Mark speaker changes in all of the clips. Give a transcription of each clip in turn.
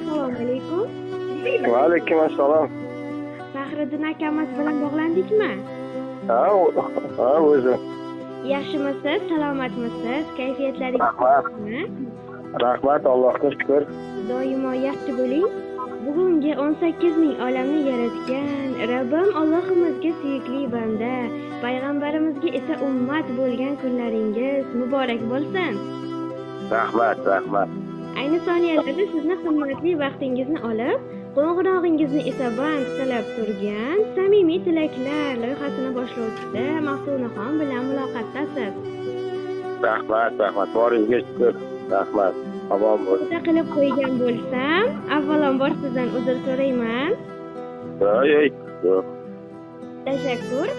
Speaker 1: Assalomu alaykum.
Speaker 2: Va alaykum assalom.
Speaker 1: Faxriddin akamiz bilan bog'landikmi?
Speaker 2: Ha, o'zim.
Speaker 1: Yaxshimisiz, salomatmisiz? Kayfiyatlaringiz
Speaker 2: Rahmat.
Speaker 1: yaxshimi?
Speaker 2: Rahmat, Allohga shukr.
Speaker 1: Doimo yaxshi bo'ling. Bugungi 18 ming olamni yaratgan Rabbim Allohimizga suyukli banda, payg'ambarimizga esa ummat bo'lgan kunlaringiz muborak bo'lsin.
Speaker 2: Rahmat.
Speaker 1: Ayni soniyalarda sizni qimmatli vaqtingizni olib, qo'ng'irog'ingizni esa band qilib turgan samimiy tilaklar loyihasini boshlovchisi Mahsunaxon bilan muloqotdasiz.
Speaker 2: Rahmat. Boringizga shukr. Rahmat. Omon bo'ling.
Speaker 1: Xudo qilib qo'ygan bo'lsam, avvalambor sizdan uzr so'rayman.
Speaker 2: Yo'q.
Speaker 1: Tashakkur.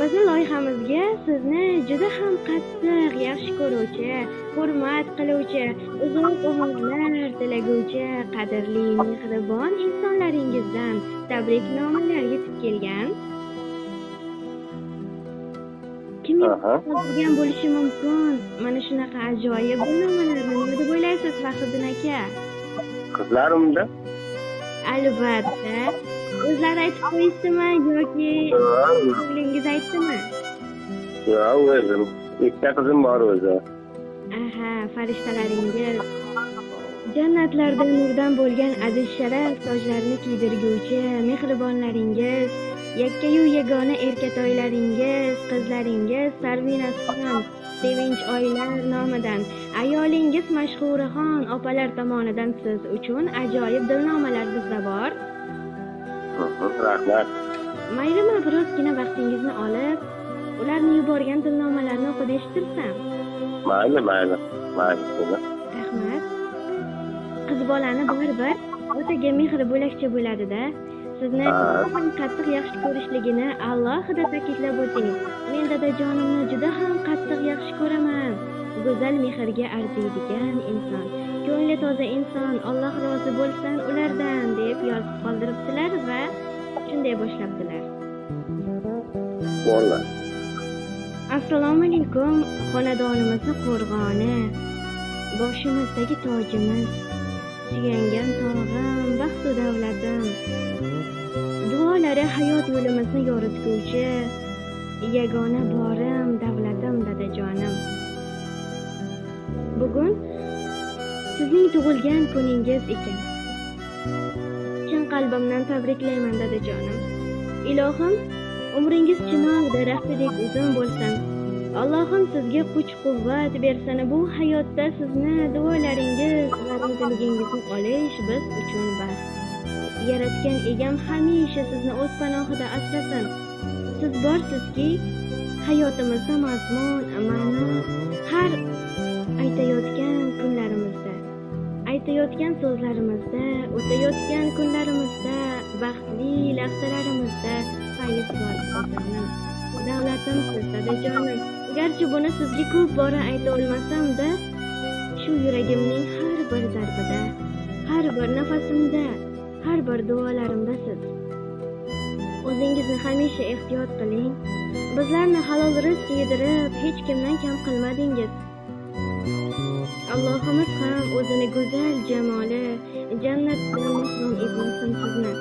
Speaker 1: Bizning loyihamizga sizni juda ham qattiq yaxshi ko'ruvchi, hurmat qiluvchi, uzoq umrlar tilaguvchi qadrli mehribon insonlaringizdan tabriknomalar yetib kelgan. Kim yozgan bo'lishi mumkin? Mana shunaqa ajoyib nomalarni nima deb o'ylaysiz, Faxriddin aka?
Speaker 2: Qizlarimda?
Speaker 1: Albatta. O'zlari aytib qo'yishdimi yoki o'g'lingiz aytdimi?
Speaker 2: Yo'q, o'zim. Ikkita qizim bor o'zi.
Speaker 1: Aha, farishtalaringiz. Jannatlarda nurdan bo'lgan aziz sharaf tojlarini kiydirguvchi mehribonlaringiz, yakkayu yagona erkatoylaringiz, qizlaringiz Sarvinaxon, Sevinch oylar nomidan, ayolingiz Mashhuraxon opalar tomonidan siz uchun ajoyib dilnomalar bizda bor.
Speaker 2: Rahmat.
Speaker 1: Maylimi birozgina vaqtingizni olib, ularni yuborgan dilnomalarni o'qib eshittirsam?
Speaker 2: Mayli.
Speaker 1: Rahmat. Qiz bolani baribir otaga mehri bo'lakcha bo'ladi-da. Sizni ham qattiq yaxshi ko'rishligini alohida ta'kidlab o'ting. Men dadajonimni juda ham qattiq yaxshi ko'raman. Go'zal mehrga arziydigan inson, ko'ngli toza inson, Alloh rozi bo'lsin ulardan deb yozib qoldiribdilar va shunday boshlabdilar.
Speaker 2: Bo'ldi.
Speaker 1: Assalomu alaykum, xonadonimizni qo'rg'oni, boshimizdagi tojimiz, suyangan tog'im, baxtu davlatim, duolari hayot yo'limizni yoritguvchi, yagona borim, davlatim, dadajonim. Bugun sizning tug'ilgan kuningiz ekan. Chin qalbimdan tabriklayman dadajonim. Ilohim, umringiz chinor daraxtidek uzun bo'lsin. Allohim sizga kuch-quvvat bersin. Bu hayotda sizni duolaringiz va roziligingizni olish biz uchun baxt. Yaratgan egam hamisha sizni o'z panohida asrasin. Siz borsizki, hayotimizda mazmun, ma'no, har aytayotgan kunlarimizda, aytayotgan so'zlarimizda, o'tayotgan kunlarimizda, baxtli lahzalarimizda fayz bor bo'lsin. Davlatimsiz, dadajonim. Garchi buni sizga ko'p bora ayta olmasam-da, shu yuragimning har bir darbida, har bir nafasimda, har bir duolarimda siz. O'zingizni hamisha ehtiyot qiling. Bizlarni halol rizq yedirib, hech kimdan kam qilmadingiz. Allohimiz ham o'zini go'zal jamoli, jannatda mahrum etmasin sizni.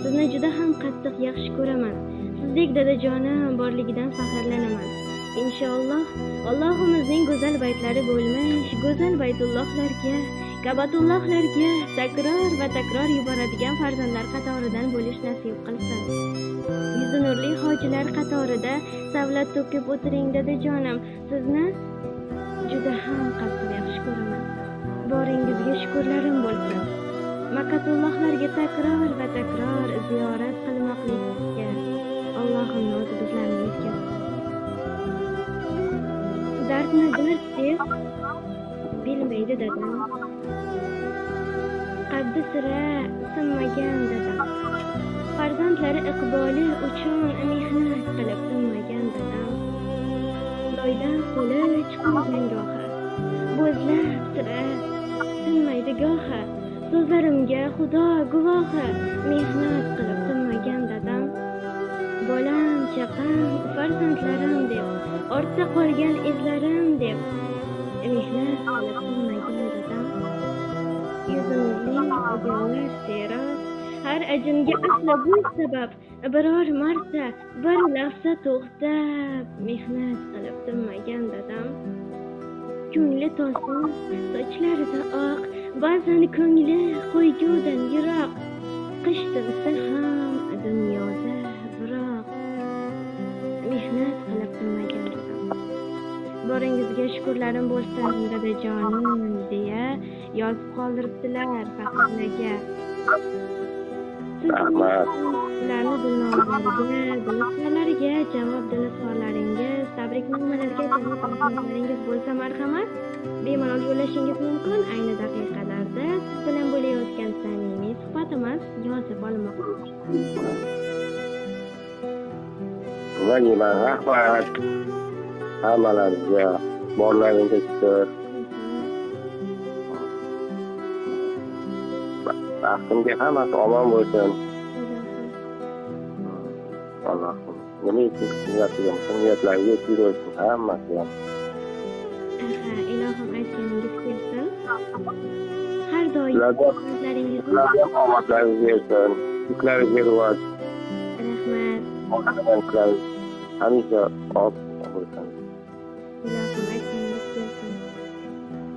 Speaker 1: Sizni juda ham qattiq yaxshi ko'raman. Sizdek dadajonim borligidan faxrlanaman. Inshaalloh Allohimizning go'zal baytlari bo'lmish, go'zal baytullohlarga, Ka'batullohlarga takror va takror yuboradigan farzandlar qatoridan bo'lish nasib qilsin. Yuzi nurli hojilar qatorida savlat to'kib o'tiring dadajonim. Sizni juda ham qattiq yaxshi ko'raman. Boringizga shukrlarim bo'lsin. Makatullohlarga takror va takror ziyorat qilmoqlikka Allohim o'zi bizlarni yetkazsin. Dardni dard deb bilmaydi dadam. Qaddi sira sinmagan dadam. Farzandlari iqboli uchun mehnat qilib tinmagan dadam. Loydan qo'li chiqmagan gohi, bo'zlab sira tinmaydi gohi. So'zlarimga Xudo guvohi, mehnat qilib tinmagan dadam. Bolam, chaqam, farzandlarim deb, ortda qolgan izlarim deb mehnat qilib tinmagan dadam. azimli odamlar seroq. Har ajinga aslo bu sabab, biror marta bir lahza to'xtab mehnat qilib tinmagan dadam. Ko'ngli to'sin, sochlarida oq, ba'zan ko'ngli qo'ygudan yiroq. Qish tinsa ham dunyoda biroq mehnat qilib tinmagan dadam. Boringizga shukurlarim bo'lsin dadajonim deya yozib qoldiribdilar Faxrinaga.
Speaker 2: Rahmat.
Speaker 1: Sizlarni dilnomalariga, dilozorlariga, javob dilozorlaringiz, tabriknomalarga javob iltimoslaringiz bo'lsa marhamat, bemalol yo'llashingiz mumkin. Ayni daqiqalarda siz bilan bo'layotgan samimiy suhbatimiz yozib olmoqda.
Speaker 2: Va rahmat. Hammalarga borlaringiz shukur. Baxtimga hammasi omon bo'lsin. Allohim nima uchun niyatlarga yetib hammasi ham.
Speaker 1: Ilohim aytganingiz kelsin. Har doim
Speaker 2: sizlarga ham omadlaringiz bersin. Yuklaringizga rivoj.
Speaker 1: Rahmat.
Speaker 2: Hamisha ob bo'lsin.
Speaker 1: Ilohim aytganingiz kelsin.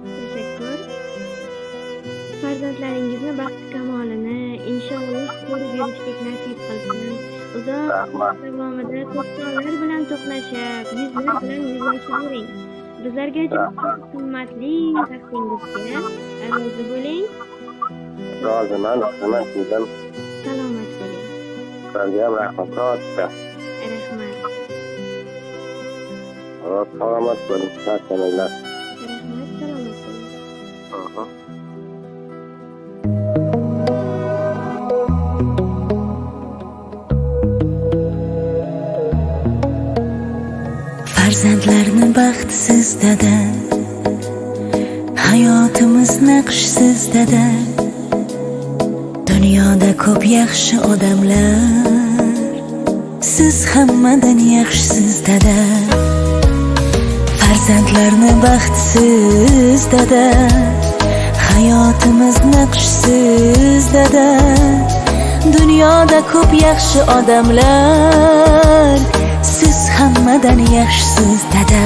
Speaker 1: Tashakkur. Farzandlaringizni baxt kamolini inshaalloh ko'rib yurishga nasib qilsin. Uzoq davomida to'qsonlar bilan to'qnashib, yuzlar bilan yuzlashavering. Bizlarga qimmatli vaqtingizga rozi bo'ling.
Speaker 2: Roziman, rahmat sizdan.
Speaker 1: Salomat bo'ling.
Speaker 2: Sizlarga ham rahmat katta.
Speaker 1: Rahmat.
Speaker 2: Salomat bo'ling, charchamanglar.
Speaker 1: Rahmat, salomat bo'ling.
Speaker 3: Farzandlarni baxtsiz dada, hayotimiz naqshsiz dada. Dunyoda ko'p yaxshi odamlar, siz hammadan yaxshisiz dada. Farzandlarni baxtsiz dada, hayotimiz naqshsiz dada. Dunyoda ko'p yaxshi odamlar, siz hammadan yaxshisiz dada.